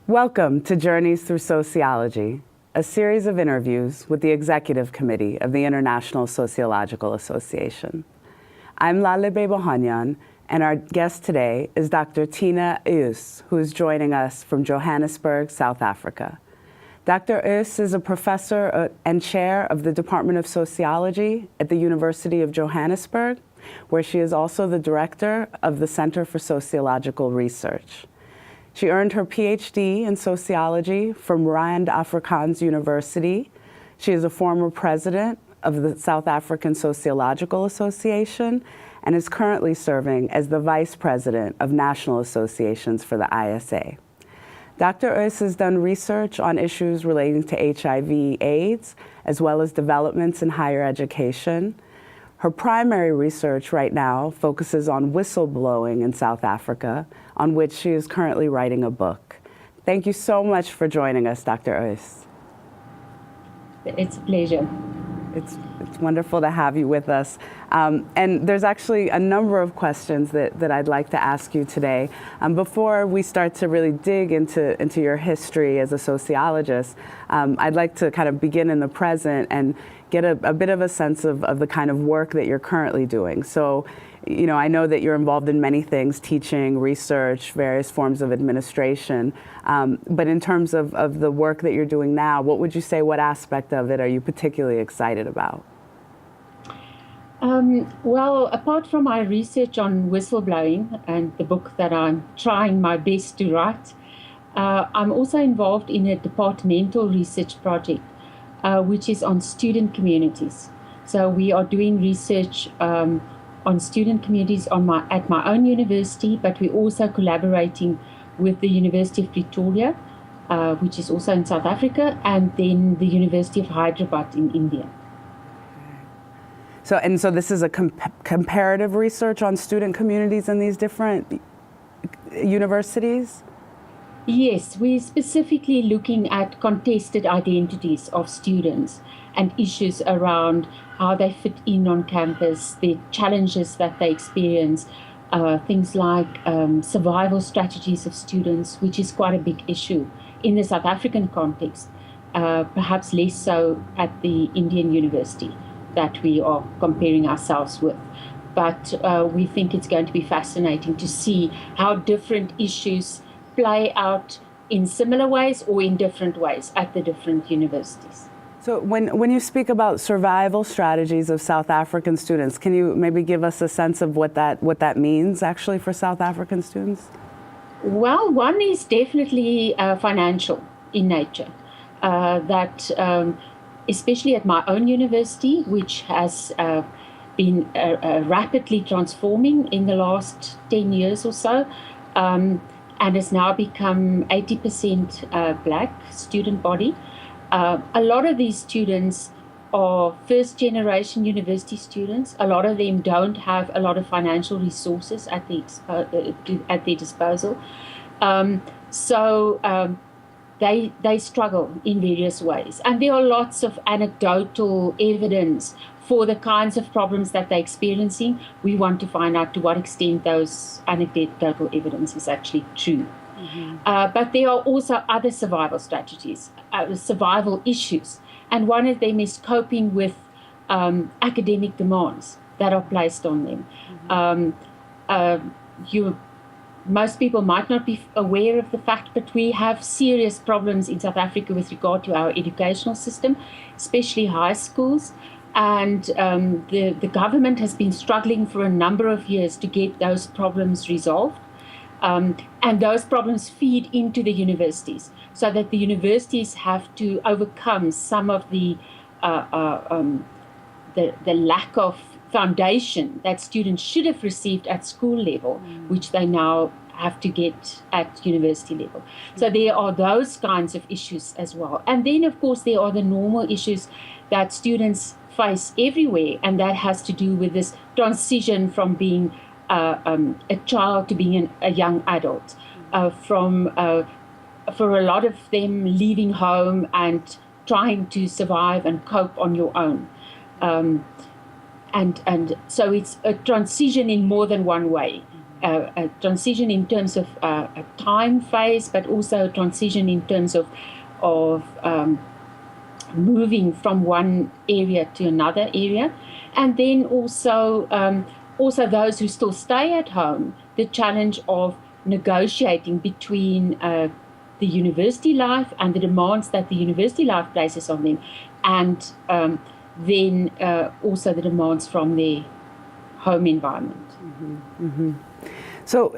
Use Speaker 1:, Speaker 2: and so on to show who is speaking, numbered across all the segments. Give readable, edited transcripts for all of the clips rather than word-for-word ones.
Speaker 1: Welcome to Journeys Through Sociology, a series of interviews with the Executive Committee of the International Sociological Association. I'm Lalebe Bohanyan, and our guest today is Dr. Tina Uys, who is joining us from Johannesburg, South Africa. Dr. Uys is a professor and chair of the Department of Sociology at the University of Johannesburg, where she is also the director of the Center for Sociological Research. She earned her PhD in sociology from Rand Afrikaans University. She is a former president of the South African Sociological Association and is currently serving as the vice president of national associations for the ISA. Dr. Uys has done research on issues relating to HIV/AIDS, as well as developments in higher education. Her primary research right now focuses on whistleblowing in South Africa, on which she is currently writing a book. Thank you so much for joining us, Dr. Uys.
Speaker 2: It's a pleasure.
Speaker 1: It's wonderful to have you with us. And there's actually a number of questions that I'd like to ask you today. Before we start to really dig into your history as a sociologist, I'd like to kind of begin in the present and get a bit of a sense of the kind of work that you're currently doing. So, you know, I know that you're involved in many things, teaching, research, various forms of administration. But in terms of the work that you're doing now, what would you say, what aspect of it are you particularly excited about?
Speaker 2: Well, apart from my research on whistleblowing and the book that I'm trying my best to write, I'm also involved in a departmental research project, which is on student communities. So we are doing research on student communities at my own university, but we're also collaborating with the University of Pretoria, which is also in South Africa, and then the University of Hyderabad in India.
Speaker 1: So this is a comparative research on student communities in these different universities?
Speaker 2: Yes, we're specifically looking at contested identities of students and issues around how they fit in on campus, the challenges that they experience, things like survival strategies of students, which is quite a big issue in the South African context, perhaps less so at the Indian university that we are comparing ourselves with. But we think it's going to be fascinating to see how different issues play out in similar ways or in different ways at the different universities.
Speaker 1: So when you speak about survival strategies of South African students, can you maybe give us a sense of what that means actually for South African students?
Speaker 2: Well, one is definitely financial in nature. Especially at my own university, which has been rapidly transforming in the last 10 years or so, and has now become 80% Black student body. A lot of these students are first-generation university students. A lot of them don't have a lot of financial resources at their disposal. They struggle in various ways. And there are lots of anecdotal evidence for the kinds of problems that they're experiencing. We want to find out to what extent those anecdotal evidence is actually true. Mm-hmm. But there are also other survival strategies, survival issues. And one of them is coping with academic demands that are placed on them. Mm-hmm. Most people might not be aware of the fact, but we have serious problems in South Africa with regard to our educational system, especially high schools. And the government has been struggling for a number of years to get those problems resolved. And those problems feed into the universities, so that the universities have to overcome some of the lack of foundation that students should have received at school level, which they now have to get at university level. So there are those kinds of issues as well. And then, of course, there are the normal issues that students face everywhere, and that has to do with this transition from being a child to being a young adult, for a lot of them leaving home and trying to survive and cope on your own. And so it's a transition in more than one way. a transition in terms of a time phase, but also a transition in terms of moving from one area to another area. And then also those who still stay at home, the challenge of negotiating between the university life and the demands that the university life places on them, and then also the demands from their home environment.
Speaker 1: So,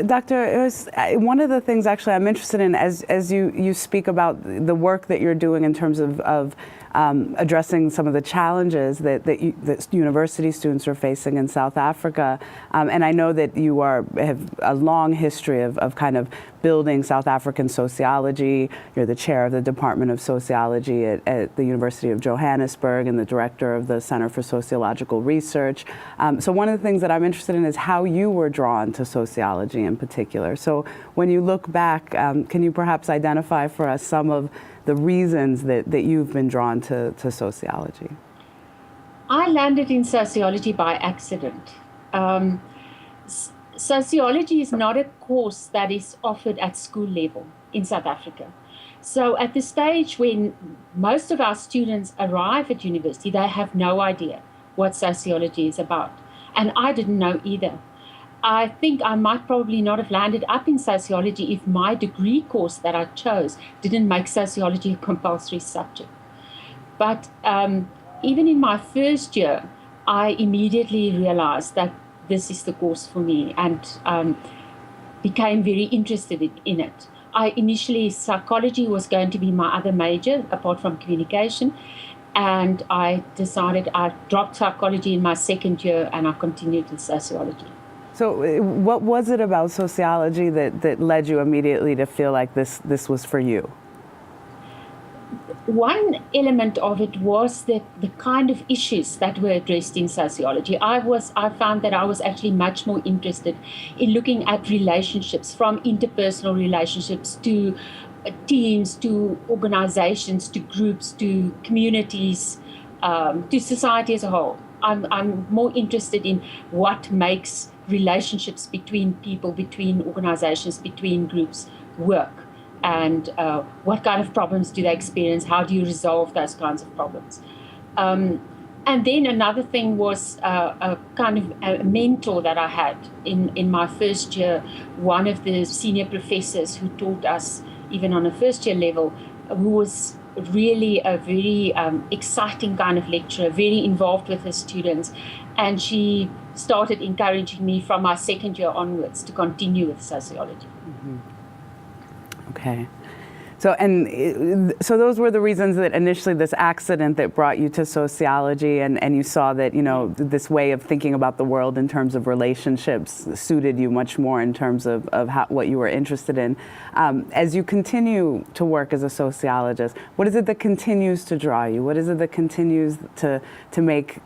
Speaker 1: Dr. One of the things actually I'm interested in as you speak about the work that you're doing in terms of addressing some of the challenges that university students are facing in South Africa. And I know that you have a long history of kind of building South African sociology. You're the chair of the Department of Sociology at the University of Johannesburg and the director of the Center for Sociological Research. So one of the things that I'm interested in is how you were drawn to sociology in particular. So when you look back, can you perhaps identify for us some of the reasons that you've been drawn to sociology?
Speaker 2: I landed in sociology by accident. Sociology is not a course that is offered at school level in South Africa. So at the stage when most of our students arrive at university, they have no idea what sociology is about. And I didn't know either. I think I might probably not have landed up in sociology if my degree course that I chose didn't make sociology a compulsory subject. But even in my first year, I immediately realized that this is the course for me, and became very interested in it. Initially, psychology was going to be my other major, apart from communication, and I decided I dropped psychology in my second year and I continued with sociology.
Speaker 1: So what was it about sociology that led you immediately to feel like this was for you?
Speaker 2: One element of it was the kind of issues that were addressed in sociology. I found that I was actually much more interested in looking at relationships, from interpersonal relationships to teams, to organizations, to groups, to communities, to society as a whole. I'm more interested in what makes relationships between people, between organizations, between groups work. And what kind of problems do they experience? How do you resolve those kinds of problems? And then another thing was a kind of a mentor that I had in my first year. One of the senior professors who taught us, even on a first year level, who was really a very exciting kind of lecturer, very involved with her students. And she started encouraging me from my second year onwards to continue with sociology.
Speaker 1: Mm-hmm. Okay. So those were the reasons that initially this accident that brought you to sociology, and you saw that, this way of thinking about the world in terms of relationships suited you much more in terms of what you were interested in. As you continue to work as a sociologist, what is it that continues to draw you? What is it that continues to make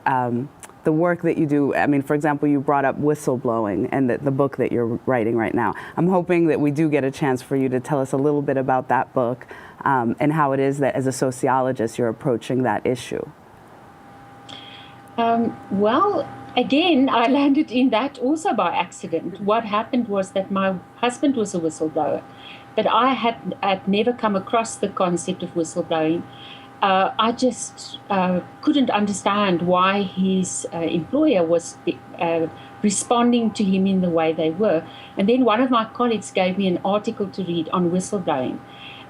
Speaker 1: the work that you do? I mean, for example, you brought up Whistleblowing and the book that you're writing right now. I'm hoping that we do get a chance for you to tell us a little bit about that book and how it is that as a sociologist you're approaching that issue.
Speaker 2: Well, again, I landed in that also by accident. What happened was that my husband was a whistleblower, but I had never come across the concept of whistleblowing. I just couldn't understand why his employer was responding to him in the way they were. And then one of my colleagues gave me an article to read on whistleblowing,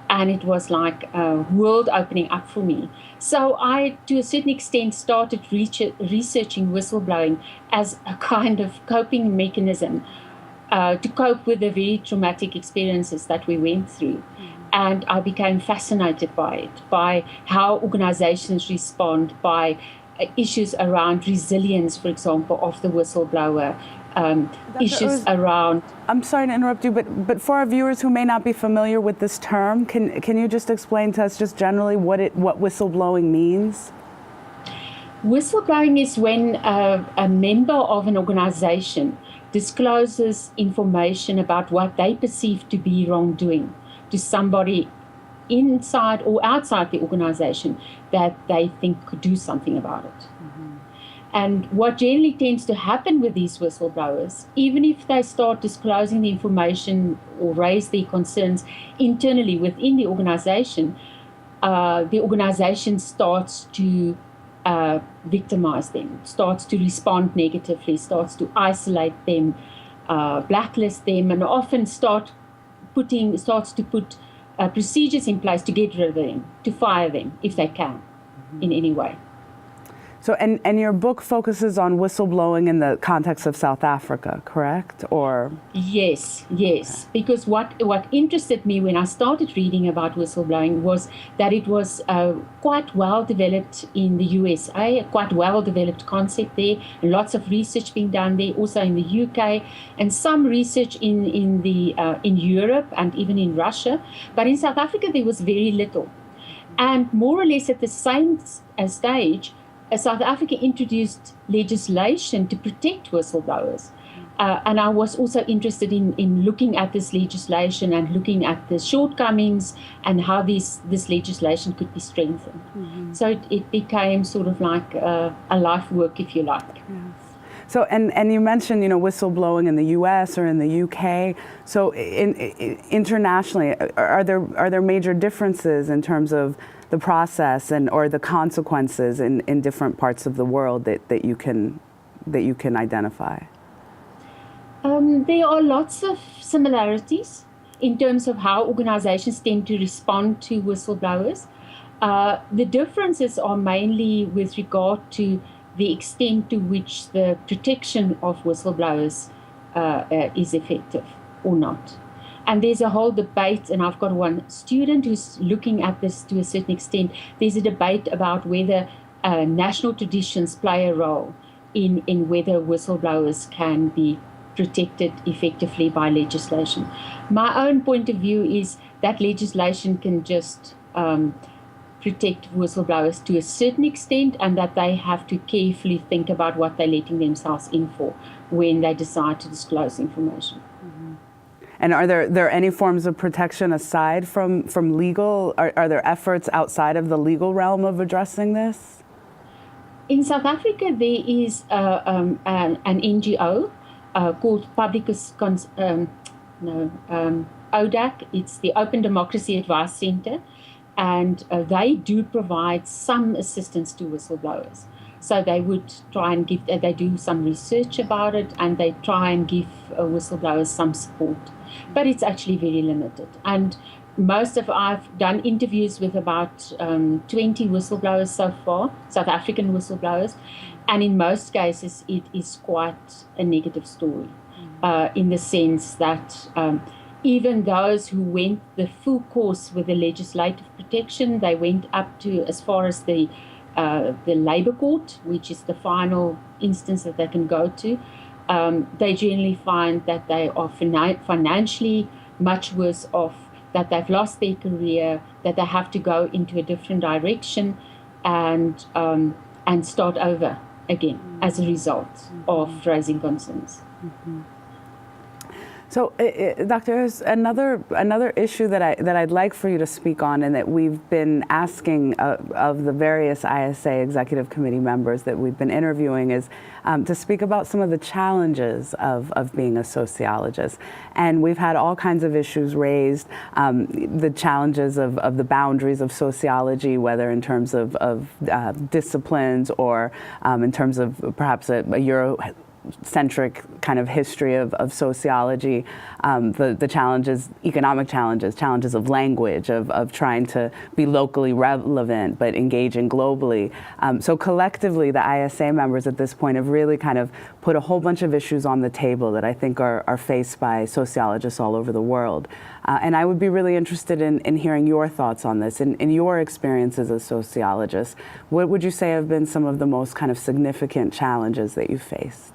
Speaker 2: and it was like a world opening up for me. So I, to a certain extent, started researching whistleblowing as a kind of coping mechanism to cope with the very traumatic experiences that we went through. And I became fascinated by it, by how organizations respond, by issues around resilience, for example, of the whistleblower, issues around...
Speaker 1: I'm sorry to interrupt you, but for our viewers who may not be familiar with this term, can you just explain to us just generally what whistleblowing means?
Speaker 2: Whistleblowing is when a member of an organization discloses information about what they perceive to be wrongdoing to somebody inside or outside the organization that they think could do something about it. Mm-hmm. And what generally tends to happen with these whistleblowers, even if they start disclosing the information or raise their concerns internally within the organization starts to victimize them, starts to respond negatively, starts to isolate them, blacklist them, and often starts to put procedures in place to get rid of them, to fire them if they can in any way.
Speaker 1: So, and your book focuses on whistleblowing in the context of South Africa, correct? Or
Speaker 2: yes, because what interested me when I started reading about whistleblowing was that it was quite well developed in the USA, a quite well developed concept there, and lots of research being done there, also in the UK, and some research in Europe and even in Russia. But in South Africa there was very little, and more or less at the same stage. South Africa introduced legislation to protect whistleblowers. And I was also interested in looking at this legislation and looking at the shortcomings and how this legislation could be strengthened. Mm-hmm. So it became sort of like a life work, if you like.
Speaker 1: Yes. So, and you mentioned, whistleblowing in the U.S. or in the UK. So internationally, are there major differences in terms of the process or the consequences in different parts of the world that you can identify?
Speaker 2: There are lots of similarities in terms of how organizations tend to respond to whistleblowers. The differences are mainly with regard to the extent to which the protection of whistleblowers is effective or not. And there's a whole debate, and I've got one student who's looking at this to a certain extent. There's a debate about whether national traditions play a role in whether whistleblowers can be protected effectively by legislation. My own point of view is that legislation can just protect whistleblowers to a certain extent, and that they have to carefully think about what they're letting themselves in for when they decide to disclose information.
Speaker 1: Mm-hmm. And are there any forms of protection aside from legal? Are there efforts outside of the legal realm of addressing this?
Speaker 2: In South Africa, there is an NGO called ODAC. It's the Open Democracy Advice Center, and they do provide some assistance to whistleblowers. So they would try and give, they do some research about it, and they try and give whistleblowers some support. But it's actually very limited. And I've done interviews with about 20 whistleblowers so far, South African whistleblowers, and in most cases it is quite a negative story, in the sense that even those who went the full course with the legislative protection, they went up to as far as the Labour Court, which is the final instance that they can go to. They generally find that they are financially much worse off, that they've lost their career, that they have to go into a different direction and start over again as a result of raising concerns.
Speaker 1: Mm-hmm. So, Doctor, there's another issue that I'd like for you to speak on, and that we've been asking of the various ISA Executive Committee members that we've been interviewing, is to speak about some of the challenges of being a sociologist. And we've had all kinds of issues raised, the challenges of the boundaries of sociology, whether in terms of disciplines or in terms of perhaps a Eurocentric kind of history of sociology, the challenges, economic challenges of language, of trying to be locally relevant but engaging globally. So collectively, the ISA members at this point have really kind of put a whole bunch of issues on the table that I think are faced by sociologists all over the world. And I would be really interested in hearing your thoughts on this. In your experience as a sociologist, what would you say have been some of the most kind of significant challenges that you faced?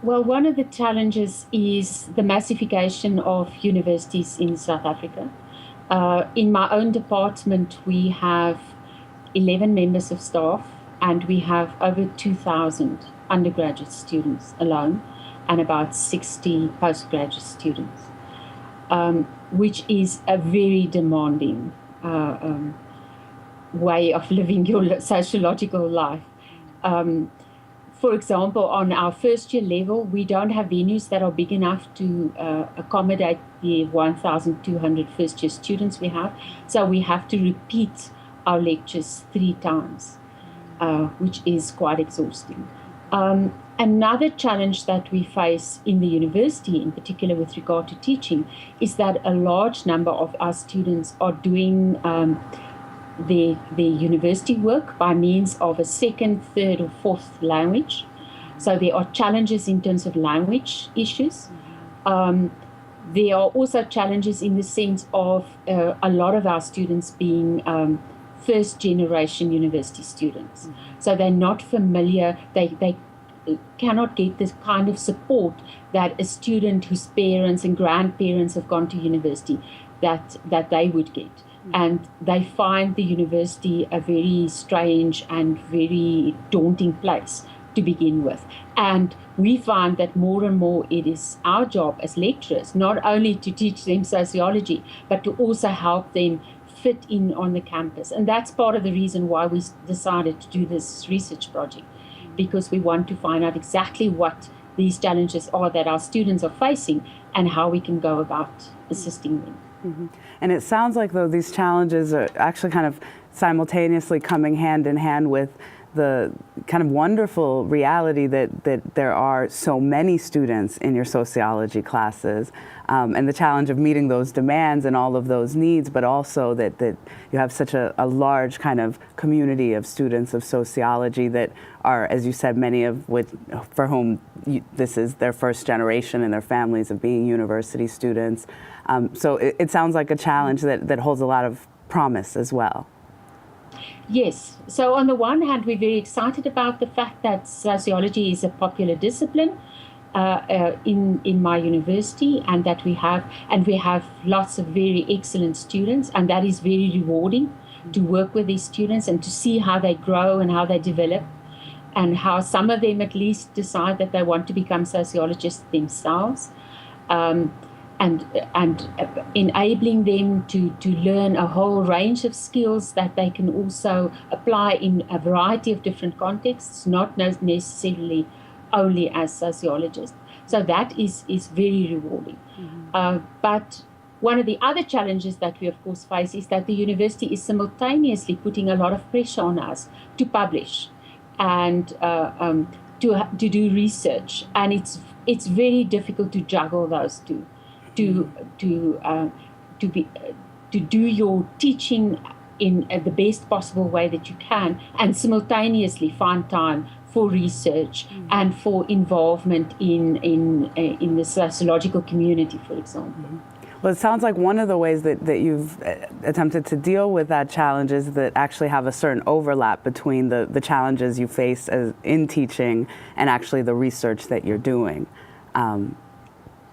Speaker 2: Well, one of the challenges is the massification of universities in South Africa. In my own department, we have 11 members of staff, and we have over 2,000 undergraduate students alone, and about 60 postgraduate students, which is a very demanding way of living your sociological life. For example, on our first year level, we don't have venues that are big enough to accommodate the 1,200 first year students we have. So we have to repeat our lectures 3 times, which is quite exhausting. Another challenge that we face in the university, in particular with regard to teaching, is that a large number of our students are doing their university work by means of a second, third, or fourth language. So there are challenges in terms of language issues. There are also challenges in the sense of a lot of our students being first generation university students. So they're not familiar, they cannot get this kind of support that a student whose parents and grandparents have gone to university that they would get. And they find the university a very strange and very daunting place to begin with. And we find that more and more it is our job as lecturers not only to teach them sociology, but to also help them fit in on the campus. And that's part of the reason why we decided to do this research project, because we want to find out exactly what these challenges are that our students are facing and how we can go about assisting them.
Speaker 1: Mm-hmm. And it sounds like, though, these challenges are actually kind of simultaneously coming hand in hand with the kind of wonderful reality that there are so many students in your sociology classes, and the challenge of meeting those demands and all of those needs, but also that you have such a large kind of community of students of sociology that are, as you said, many of which, for whom this is their first generation in their families of being university students. So it sounds like a challenge that holds a lot of promise as well.
Speaker 2: Yes. So on the one hand, we're very excited about the fact that sociology is a popular discipline in my university, and that we have lots of very excellent students, and that is very rewarding to work with these students and to see how they grow and how they develop, and how some of them at least decide that they want to become sociologists themselves. And enabling them to learn a whole range of skills that they can also apply in a variety of different contexts, not necessarily only as sociologists. So that is very rewarding. Mm-hmm. But one of the other challenges that we of course face is that the university is simultaneously putting a lot of pressure on us to publish and to do research, and it's very difficult to juggle those two. To do your teaching in the best possible way that you can, and simultaneously find time for research and for involvement in the sociological community, for example.
Speaker 1: Well, it sounds like one of the ways that you've attempted to deal with that challenge is that actually have a certain overlap between the challenges you face in teaching and actually the research that you're doing.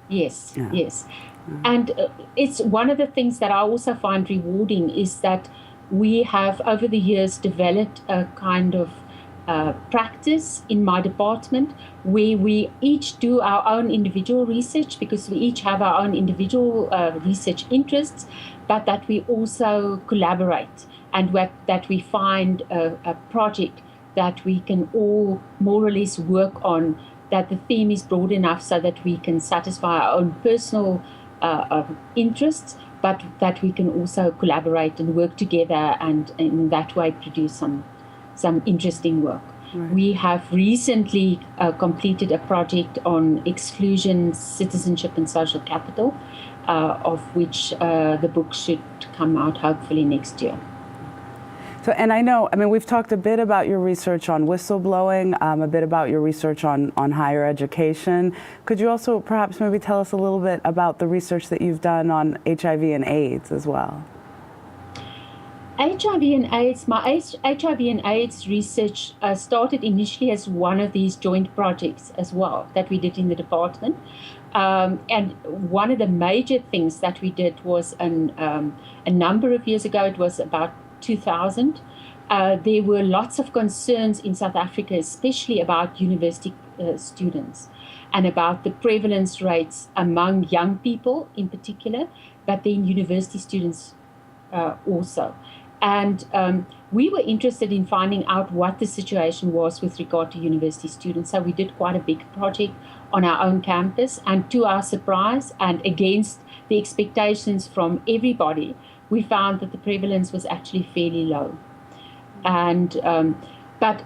Speaker 2: Yes, yeah. Yes. And it's one of the things that I also find rewarding is that we have over the years developed a kind of practice in my department where we each do our own individual research, because we each have our own individual research interests, but that we also collaborate and that we find a project that we can all more or less work on, that the theme is broad enough so that we can satisfy our own personal interests, but that we can also collaborate and work together and in that way produce some interesting work. Right. We have recently completed a project on exclusion, citizenship and social capital, of which the book should come out hopefully next year.
Speaker 1: So, and I mean, we've talked a bit about your research on whistleblowing, a bit about your research on higher education. Could you also perhaps maybe tell us a little bit about the research that you've done on HIV and AIDS as well?
Speaker 2: HIV and AIDS, my HIV and AIDS research started initially as one of these joint projects as well that we did in the department. And one of the major things that we did was a number of years ago, it was about 2000, there were lots of concerns in South Africa, especially about university students and about the prevalence rates among young people in particular, but then university students also. And we were interested in finding out what the situation was with regard to university students. So we did quite a big project on our own campus. And to our surprise, and against the expectations from everybody, we found that the prevalence was actually fairly low. And but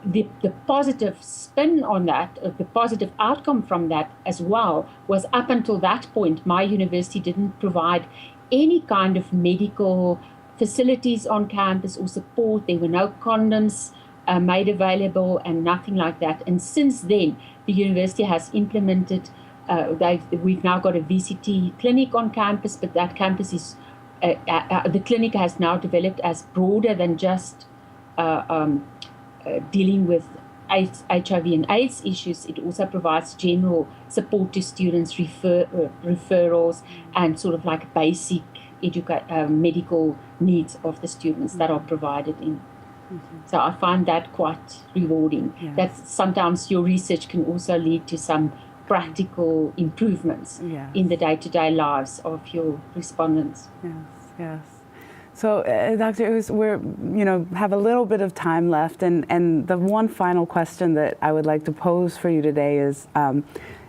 Speaker 2: the positive spin on that, the positive outcome from that as well, was up until that point, my university didn't provide any kind of medical facilities on campus or support. There were no condoms made available and nothing like that. And since then, the university has implemented, we've now got a VCT clinic on campus, but that campus is, the clinic has now developed as broader than just dealing with HIV and AIDS issues. It also provides general support to students, referrals, and sort of like basic medical needs of the students that are provided in. So I find that quite rewarding.
Speaker 1: Yes.
Speaker 2: That sometimes your research can also lead to some practical improvements in the day-to-day lives of your respondents.
Speaker 1: Yes, yes. So, Dr. we're have a little bit of time left, and the one final question that I would like to pose for you today is,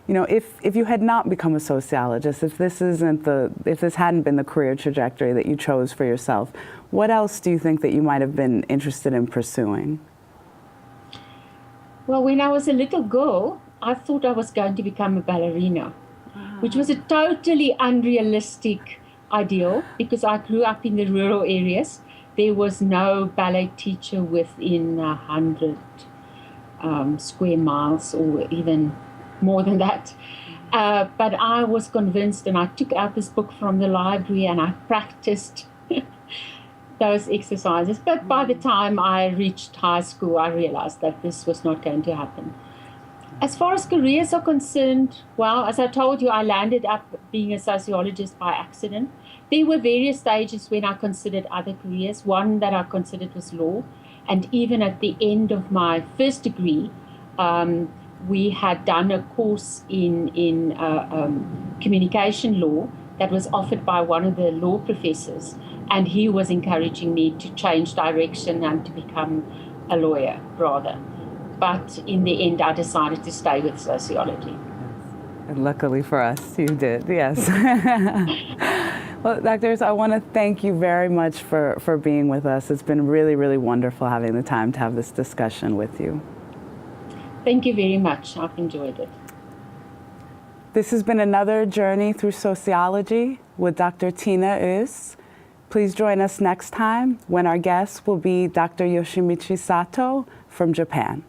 Speaker 1: if you had not become a sociologist, if this hadn't been the career trajectory that you chose for yourself, what else do you think that you might have been interested in pursuing?
Speaker 2: Well, when I was a little girl, I thought I was going to become a ballerina, which was a totally unrealistic ideal because I grew up in the rural areas. There was no ballet teacher within 100 square miles or even more than that. But I was convinced, and I took out this book from the library and I practiced those exercises. But by the time I reached high school, I realized that this was not going to happen. As far as careers are concerned, well, as I told you, I landed up being a sociologist by accident. There were various stages when I considered other careers. One that I considered was law. And even at the end of my first degree, we had done a course in communication law that was offered by one of the law professors. And he was encouraging me to change direction and to become a lawyer rather. But in the end, I decided to stay with sociology.
Speaker 1: And luckily for us, you did, yes. Well, doctors, I want to thank you very much for being with us. It's been really, really wonderful having the time to have this discussion with you.
Speaker 2: Thank you very much. I've enjoyed it.
Speaker 1: This has been another journey through sociology with Dr. Tina Us. Please join us next time when our guest will be Dr. Yoshimichi Sato from Japan.